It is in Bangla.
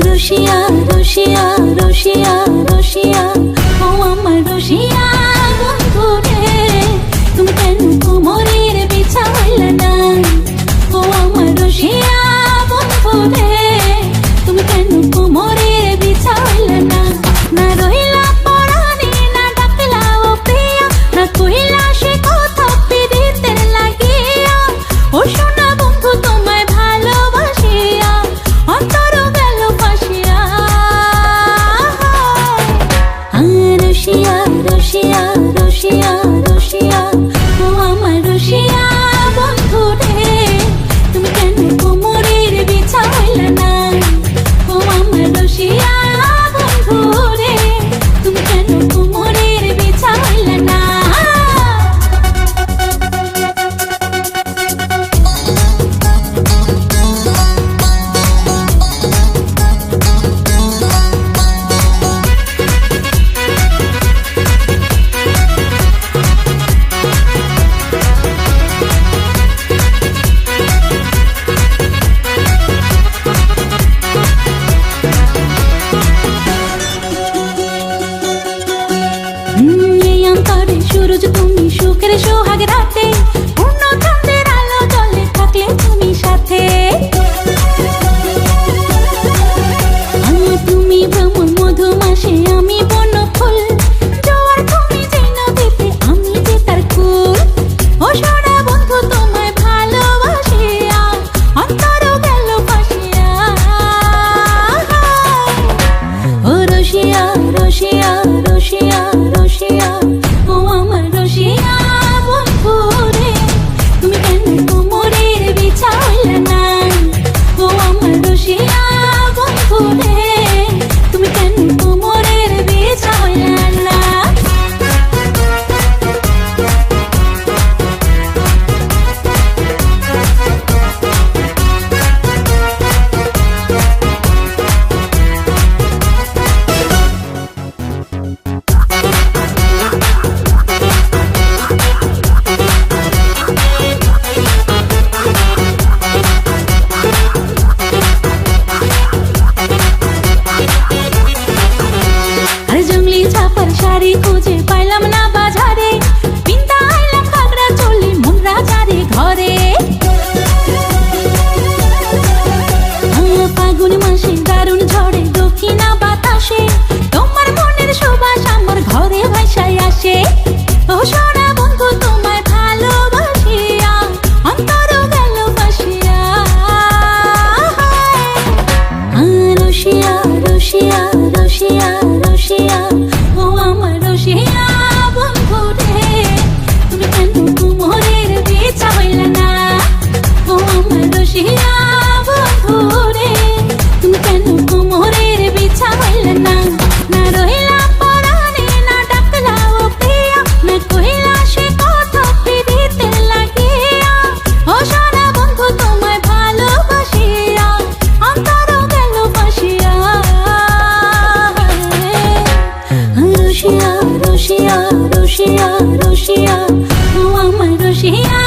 রসিয়া রসিয়া রসিয়া রসিয়া ও আমার রসিয়া বন্ধু রে, তুমি কেন কোমরের বিছাইলে না? ও আমার রসিয়া বন্ধু রে, তুমি কেন কোমরের বিছাইলে না? না রইলা পরাণে না ডাকলা ও প্রিয়া, না কইলা সে কথা পিরিতের লাগিয়া। ও সোনা বন্ধু তোমায় ভালোবাসিয়া অন্তর গেল ফাঁসিয়া। রসিয়া রসিয়া রসিয়া রসিয়া ও আমার রসিয়া বন্ধু রে, তুমি কেন কোমরের বিছাইলে না? ও আমার রসিয়া বন্ধু রে, তুমি কেন কোমরের বিছাইলে না? সুরজ তুমি সুখের সোহাগ রাতে, পূর্ণ চাঁদের আলো জলে থাকলে তুমি সাথে। তুমি ভ্রমণ মধুমাসে আমি বন ফুল, জোয়ার তুমি যে নদীতে আমি যে তার কুল। ও সোনা বন্ধু তোমায় ভালোবাসিয়া অন্তর গেল ফাঁসিয়া। ও রসিয়া রসিয়া রসিয়া রসিয়া ও আমার রসিয়া বন্ধু রে, তুমি কেন কোমরের বিছাইলে না? ও আমার রসিয়া বন্ধু রে, তুমি কেন কোমরের বিছাইলে না? শাড়ি খুঁজে পাইলাম না বাজারে, পিন্তা আইলাম খাগড়া চলি মন রাজারে ঘরে। ফাগুন মাসে দারুণ ঝড়ে দক্ষিণা বাতাসে, তোমার মনের সুবাস আমার ঘরে ভাসায় আসে। ও সোনা বন্ধু তোমায় ভালোবাসিয়া অন্তর গেল ফাঁসিয়া। রসিয়া রসিয়া রসিয়া রসিয়া ও আমার রসিয়া বন্ধু রে, তুমি কেন কোমরের বিছাইলে না? ও আমার রসিয়া বন্ধু রে, তুমি কেন কোমরের বিছাইলে না? না রইলা পরাণে না ডাকলা ও প্রিয়া, না কইলা সে কথা পিরিতে লাগিয়া। ও সোনা বন্ধু তোমায় ভালোবাসিয়া অন্তর গেল ফাঁসিয়া। রসিয়া রসিয়া রসিয়া রসিয়া ও আমার রসিয়া